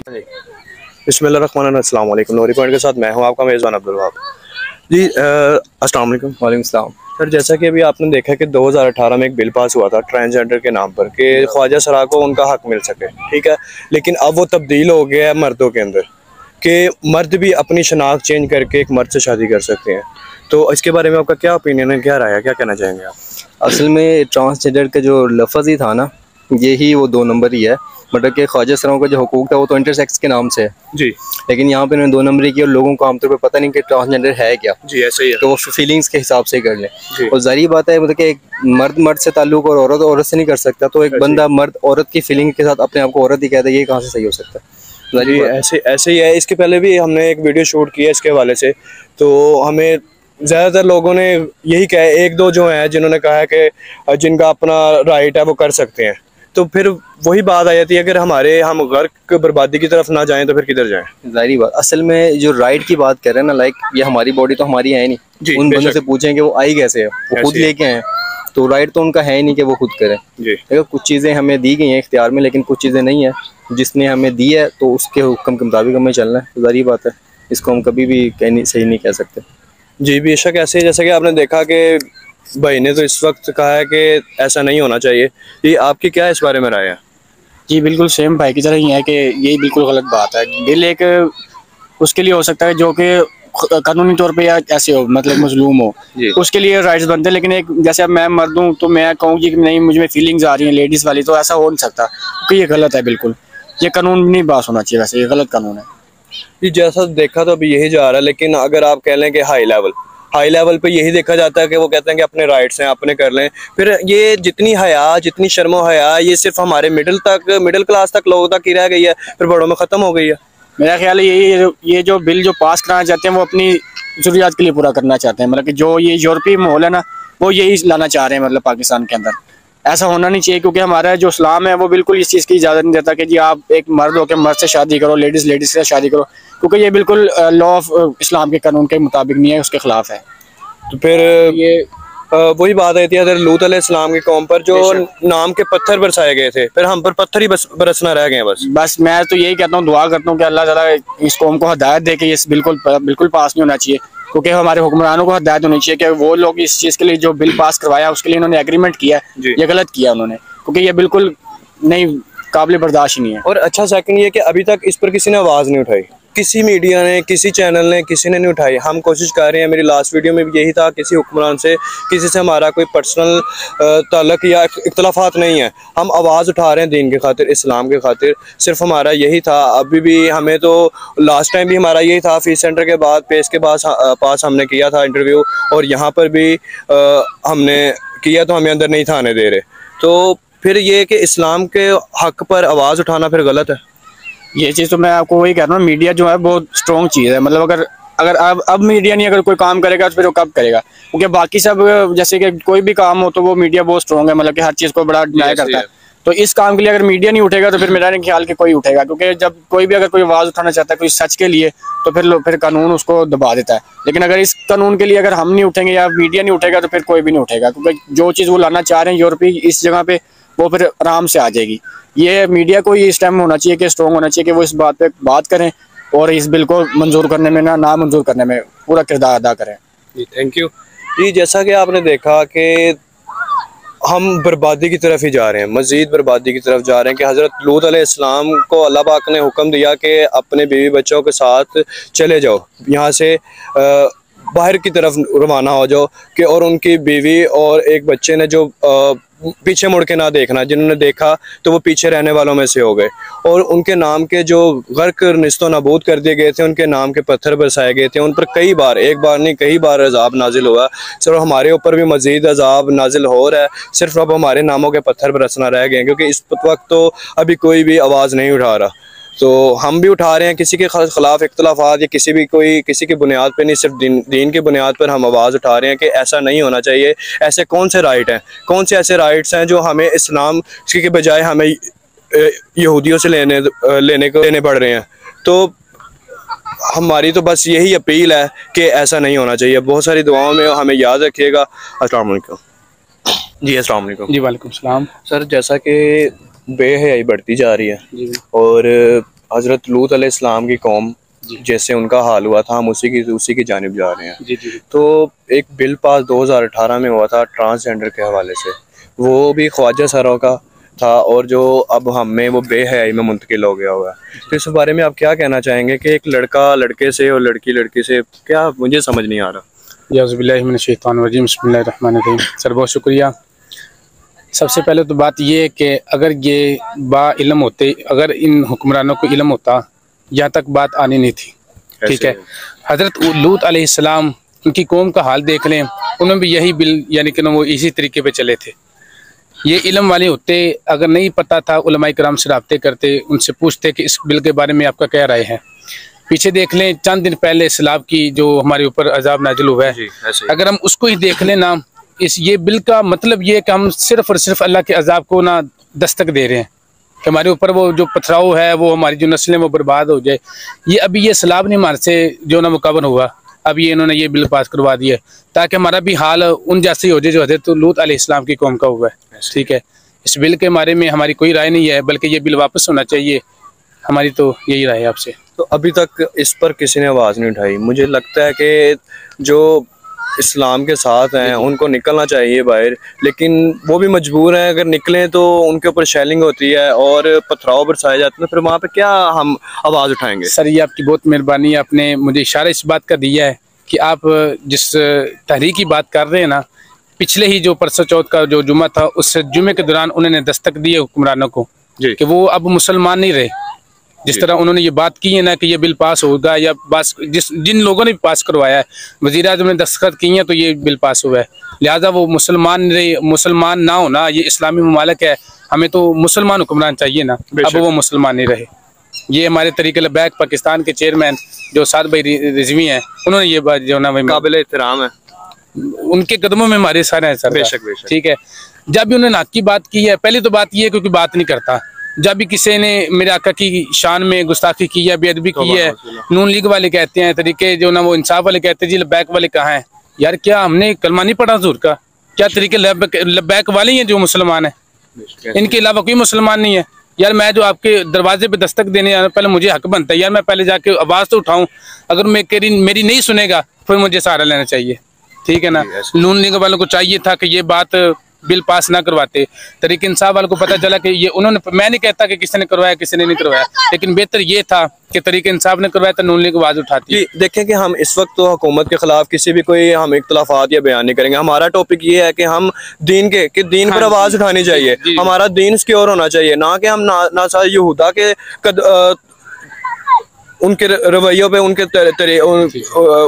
बिस्मिल्लाहिर्रहमानिर्रहीम, अस्सलाम वालेकुम। नूरी पॉइंट के साथ मैं हूं आपका मेज़बान अब्दुल वहाब जी। अस्सलाम वालेकुम। वालेकुम सलाम। सर, जैसा कि अभी आपने देखा कि 2018 में एक बिल पास हुआ था ट्रांसजेंडर के नाम पर कि ख्वाजा सरा को उनका हक मिल सके, ठीक है। लेकिन अब वो तब्दील हो गया है मर्दों के अंदर कि मर्द भी अपनी शनाख्त चेंज करके एक मर्द से शादी कर सकते हैं। तो इसके बारे में आपका क्या ओपिनियन है, क्या राय है, क्या कहना चाहेंगे आप? असल में ट्रांसजेंडर का जो लफ्ज़ ही था ना, यही वो 2 नंबर ही है। मतलब कि ख्वाजा सराओं का जो हुकूक था वो तो इंटरसेक्स के नाम से है जी लेकिन यहाँ पे उन्होंने 2 नंबरी की और लोगों को आमतौर पर पता नहीं कि ट्रांसजेंडर है क्या। जी, ऐसे ही है। तो वो फीलिंग्स के हिसाब से ही कर लें। जी। और ज़ाहिर बात है मतलब कि एक मर्द मर्द से ताल्लुक और औरत औरत से नहीं कर सकता। तो एक बंदा मर्द औरत की फीलिंग के साथ अपने आप को औरत ही कहता है, ये कहाँ से सही हो सकता है? जी, ऐसे ऐसे ही है। इसके पहले भी हमने एक वीडियो शूट किया इसके हवाले से, तो हमें ज़्यादातर लोगों ने यही कहा, एक दो जो हैं जिन्होंने कहा है कि जिनका अपना राइट है वो कर सकते हैं। तो फिर वही बात आ जाती है, अगर हम गर्क बर्बादी की तरफ ना जाएं तो फिर किधर जाएं? जाहिर बात, असल में जो राइट की बात कर रहे हैं ना, लाइक ये हमारी बॉडी तो हमारी है नहीं। उन बंदों से पूछें कि वो आई कैसे है, वो खुद लेके आए। तो राइट तो उनका है ही नहीं कि वो खुद करें। देखो, कुछ चीज़ें हमें दी गई हैं इख्तियार में, लेकिन कुछ चीज़ें नहीं है। जिसने हमें दी है तो उसके हुक्म के मुताबिक हमें चलना है। तो जाहिर बात है, इसको हम कभी भी सही नहीं कह सकते। जी बेशक, ऐसे ही जैसे कि आपने देखा कि भाई ने तो इस वक्त कहा है कि ऐसा नहीं होना चाहिए। जी, आपकी क्या इस बारे में राय है? जी बिल्कुल सेम भाई की तरह ही है कि ये बिल्कुल गलत बात है। बिल एक उसके लिए हो सकता है जो कि कानूनी तौर पे या ऐसे हो, मतलब मजलूम हो, उसके लिए राइट्स बनते हैं। लेकिन एक जैसे अब मैं मर्द हूँ तो मैं कहूँ कि नहीं, मुझे फीलिंग्स आ रही हैं लेडीज़ वाली, तो ऐसा हो नहीं सकता क्योंकि ये गलत है। बिल्कुल ये कानून नहीं पास होना चाहिए, वैसे ये गलत कानून है। जी, जैसा देखा तो अभी यही जा रहा है। लेकिन अगर आप कह लें कि हाई लेवल पे यही देखा जाता है कि वो कहते हैं कि अपने राइट्स हैं, अपने कर लें। फिर ये जितनी हया, जितनी शर्म हया, ये सिर्फ हमारे मिडिल क्लास तक लोगों तक ही रह गई है, फिर बड़ों में ख़त्म हो गई है। मेरा ख्याल है ये जो बिल जो पास कराना चाहते हैं वो अपनी ज़रूरियात के लिए पूरा करना चाहते हैं। मतलब कि जो ये यूरोपीय माहौल है ना, वो यही लाना चाह रहे हैं मतलब पाकिस्तान के अंदर। ऐसा होना नहीं चाहिए क्योंकि हमारा जो इस्लाम है वो बिल्कुल इस चीज़ की इजाज़त नहीं देता कि जी आप एक मर्द होकर मर्द से शादी करो, लेडीज़ से शादी करो, क्योंकि ये बिल्कुल लॉ ऑफ इस्लाम के कानून के मुताबिक नहीं है, उसके ख़िलाफ़ है। तो फिर ये वही बात आई थी हज़रत लूत अलैहिस्सलाम की कौम पर जो नाम के पत्थर बरसाए गए थे, फिर हम पर पत्थर ही बरसना रह गए बस। मैं तो यही कहता हूँ, दुआ करता हूँ कि अल्लाह ताला इस कौम को हिदायत दे कि ये बिल्कुल पास नहीं होना चाहिए। क्योंकि हमारे हुक्मरानों को हिदायत होनी चाहिए कि वो लोग इस चीज़ के लिए जो बिल पास करवाया उसके लिए इन्होंने एग्रीमेंट किया है, ये गलत किया उन्होंने, क्योंकि ये बिल्कुल नहीं, काबिल बर्दाश्त ही नहीं है। और अच्छा सेकंड ये कि अभी तक इस पर किसी ने आवाज़ नहीं उठाई, किसी मीडिया ने, किसी चैनल ने, किसी ने नहीं उठाई। हम कोशिश कर रहे हैं, मेरी लास्ट वीडियो में भी यही था, किसी हुक्मरान से, किसी से हमारा कोई पर्सनल ताल्लुक या इख्तलाफात नहीं है। हम आवाज़ उठा रहे हैं दीन के खातिर, इस्लाम के खातिर, सिर्फ हमारा यही था। अभी भी हमें तो लास्ट टाइम भी हमारा यही था, फीस सेंटर के बाद पेस के पास हमने किया था इंटरव्यू, और यहाँ पर भी हमने किया तो हमें अंदर नहीं था आने दे रहे। तो फिर ये कि इस्लाम के हक पर आवाज़ उठाना फिर गलत है। ये चीज़ तो मैं आपको वही कह रहा हूँ, मीडिया जो है बहुत स्ट्रॉन्ग चीज़ है। मतलब अगर अब मीडिया नहीं, अगर कोई काम करेगा तो फिर वो कब करेगा? क्योंकि बाकी सब जैसे कि कोई भी काम हो तो वो मीडिया बहुत स्ट्रॉन्ग है, मतलब कि हर चीज़ को बड़ा डिनाई करता है। तो इस काम के लिए अगर मीडिया नहीं उठेगा तो फिर मेरा नहीं ख्याल कि कोई उठेगा। क्योंकि जब कोई भी अगर कोई आवाज़ उठाना चाहता है कोई सच के लिए, तो फिर कानून उसको दबा देता है। लेकिन अगर इस कानून के लिए अगर हम नहीं उठेंगे या मीडिया नहीं उठेगा तो फिर कोई भी नहीं उठेगा, क्योंकि जो चीज़ वो लाना चाह रहे हैं यूरोपीय इस जगह पे, वो फिर आराम से आ जाएगी। ये मीडिया को ही इस टाइम होना चाहिए कि स्ट्रॉन्ग होना चाहिए कि वो इस बात पे बात करें और इस बिल को मंजूर करने में ना मंजूर करने में पूरा किरदार अदा करें। जी थैंक यू। जी, जैसा कि आपने देखा कि हम बर्बादी की तरफ ही जा रहे हैं, मज़ीद बर्बादी की तरफ जा रहे हैं कि हज़रत लूत अलैहिस्सलाम को अल्लाह पाक ने हुक्म दिया कि अपने बीवी बच्चों के साथ चले जाओ, यहाँ से बाहर की तरफ रवाना हो जाओ कि, और उनकी बीवी और एक बच्चे ने जो पीछे मुड़ के ना देखना, जिन्होंने देखा तो वो पीछे रहने वालों में से हो गए, और उनके नाम के जो गर्क निस्तो नाबूद कर दिए गए थे, उनके नाम के पत्थर बरसाए गए थे। उन पर कई बार, एक बार नहीं कई बार अजाब नाजिल हुआ। सिर्फ हमारे ऊपर भी मज़ीद अजाब नाजिल हो रहा है, सिर्फ अब हमारे नामों के पत्थर बरसना रह गए हैं, क्योंकि इस वक्त तो अभी कोई भी आवाज़ नहीं उठा रहा। तो हम भी उठा रहे हैं, किसी के ख़िलाफ़ इख्तलाफात या किसी की बुनियाद पर नहीं, सिर्फ दीन की बुनियाद पर हम आवाज़ उठा रहे हैं कि ऐसा नहीं होना चाहिए। ऐसे कौन से राइट हैं, कौन से ऐसे राइट्स हैं जो हमें इस्लाम के बजाय हमें यहूदियों से लेने पड़ रहे हैं? तो हमारी तो बस यही अपील है कि ऐसा नहीं होना चाहिए। बहुत सारी दुआओं में हमें याद रखिएगा। अस्सलाम वालेकुम। जी अस्सलाम वालेकुम। जी वालेकुम सलाम। सर, जैसा कि बेहयाई बढ़ती जा रही है जी, और हज़रत लूत अलैहिस्सलाम की कौम जैसे उनका हाल हुआ था, हम उसी की जानिब जा रहे हैं। जी जी। तो एक बिल पास 2018 में हुआ था ट्रांसजेंडर के हवाले से, वो भी ख्वाजा सरों का था और जो अब हम में वो बेहयाई में मुंतकिल हो गया हुआ है। तो इस बारे में आप क्या कहना चाहेंगे कि एक लड़का लड़के से और लड़की लड़की से, क्या मुझे समझ नहीं आ रहा। बिस्मिल्लाहिर्रहमानिर्रहीम। सर बहुत शुक्रिया। सबसे पहले तो बात ये है कि अगर ये इल्म होते, अगर इन हुक्मरानों को इल्म होता, यहाँ तक बात आनी नहीं थी। ठीक है, हज़रत लूत अलैहिस्सलाम, उनकी कौम का हाल देख लें, उन्होंने भी यही बिल यानी कि वो इसी तरीके पे चले थे। ये इल्म वाले होते, अगर नहीं पता था उलमाए किराम से राब्ते करते, उनसे पूछते कि इस बिल के बारे में आपका क्या राय है। पीछे देख लें, चंद दिन पहले सैलाब की जो हमारे ऊपर अजाब नाजिल हुआ है, अगर हम उसको ही देख लें ना, ये बिल का मतलब ये है कि हम सिर्फ और सिर्फ अल्लाह के अजाब को ना दस्तक दे रहे हैं कि हमारे ऊपर वो जो पथराव है, वो हमारी जो नस्लें वो बर्बाद हो जाए। ये अभी ये सैलाब नहीं हमारे से जो ना मुकम्मल हुआ, अभी इन्होंने ये बिल पास करवा दिया ताकि हमारा भी हाल उन जैसे ही हो जाए जो हज़रत लूत अलैहिस्सलाम की कौम का हुआ है। ठीक है, इस बिल के बारे में हमारी कोई राय नहीं है, बल्कि ये बिल वापस होना चाहिए, हमारी तो यही राय है आपसे। तो अभी तक इस पर किसी ने आवाज़ नहीं उठाई। मुझे लगता है कि जो इस्लाम के साथ हैं उनको निकलना चाहिए बाहर, लेकिन वो भी मजबूर हैं। अगर निकलें तो उनके ऊपर शेलिंग होती है और पथराव बरसाए जाते हैं, फिर वहाँ पे क्या हम आवाज़ उठाएंगे। सर ये आपकी बहुत मेहरबानी है, आपने मुझे इशारा इस बात का दिया है कि आप जिस तहरीक की बात कर रहे हैं ना, पिछले ही जो परसों चौथ का जो जुमा था, उस जुमे के दौरान उन्होंने दस्तक दी है हुक्मरानों को कि वो अब मुसलमान नहीं रहे। जिस तरह उन्होंने ये बात की है ना कि ये बिल पास होगा, या पास जिन लोगों ने पास करवाया है, वज़ीर आज़म ने दस्तखत की हैं, तो ये बिल पास हुआ है। लिहाजा वो मुसलमान ना होना, ये इस्लामी ममालिक है, हमें तो मुसलमान हुक्मरान चाहिए ना, अब वो मुसलमान नहीं रहे। ये हमारे तरीके लबैक पाकिस्तान के चेयरमैन जो साद भाई रिजवी हैं, उन्होंने ये बात जो ना काबिल एहतराम है, उनके कदमों में हमारे सारे हैं सर। बेशक। ठीक है, जब भी उन्होंने हक की बात की है, पहली तो बात ये है क्योंकि बात नहीं करता। जब भी किसी ने मेरे आका की शान में गुस्ताखी की है, बेअदबी की है, नून लीग वाले कहते हैं तरीके जो ना, वो इंसाफ वाले कहते हैं जी लबैक वाले कहाँ हैं। यार क्या हमने कलमा नहीं पढ़ा हुजूर का? क्या तरीके लबैक वाले ही हैं जो मुसलमान है, इनके अलावा कोई मुसलमान नहीं है। यार मैं जो आपके दरवाजे पे दस्तक देने आया, पहले मुझे हक बनता है यार, मैं पहले जाके आवाज़ तो उठाऊं। अगर मेरी नहीं सुनेगा फिर मुझे सहारा लेना चाहिए। ठीक है ना, नून लीग वालों को चाहिए था कि ये बात बिल पास ना करवाते। तरीके इंसाफ वालों को पता चला कि ये उन्होंने, मैं नहीं कहता कि किसी ने करवाया किसी ने नहीं करवाया, लेकिन बेहतर ये था कि तरीके इंसाफ ने करवाया तो नून लीग आवाज़ उठाती। देखें कि हम इस वक्त तो हुकूमत के खिलाफ किसी भी कोई हम इख्तलाफात या बयान नहीं करेंगे। हमारा टॉपिक ये है कि हम दीन दीन पर आवाज़ उठानी चाहिए, हमारा दीन सिक्योर होना चाहिए, ना कि हम नासा यहूदा के उनके रवैयों पे उनके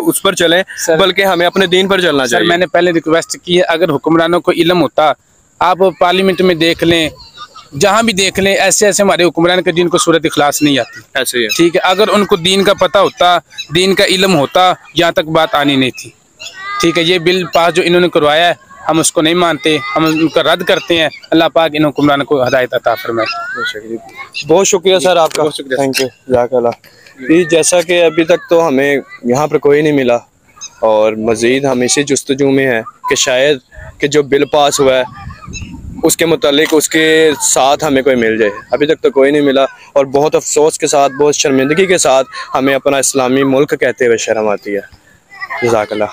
उस पर चलें, बल्कि हमें अपने दीन पर चलना चाहिए। मैंने पहले रिक्वेस्ट की है, अगर हुक्मरानों को इल्म होता, आप पार्लियामेंट में देख लें, जहाँ भी देख लें, ऐसे ऐसे हमारे हुक्मरान के जिनको सूरत इखलास नहीं आती। ऐसे ही ठीक है, अगर उनको दीन का पता होता, दीन का इल्म होता, यहाँ तक बात आनी नहीं थी। ठीक है, ये बिल पास जो इन्होंने करवाया है, हम उसको नहीं मानते, हम उनका रद्द करते हैं। अल्लाह पाक इन हुक्मरानों को हिदायत अता फरमाए। बहुत शुक्रिया सर आपका, थैंक यू, जज़ाकल्लाह। जैसा कि अभी तक तो हमें यहाँ पर कोई नहीं मिला और मज़ीद हम इसी जुस्तजू में हैं कि शायद कि जो बिल पास हुआ है उसके मुतालिक उसके साथ हमें कोई मिल जाए। अभी तक तो कोई नहीं मिला और बहुत अफसोस के साथ, बहुत शर्मिंदगी के साथ हमें अपना इस्लामी मुल्क कहते हुए शर्म आती है। जज़ाकल्लाह।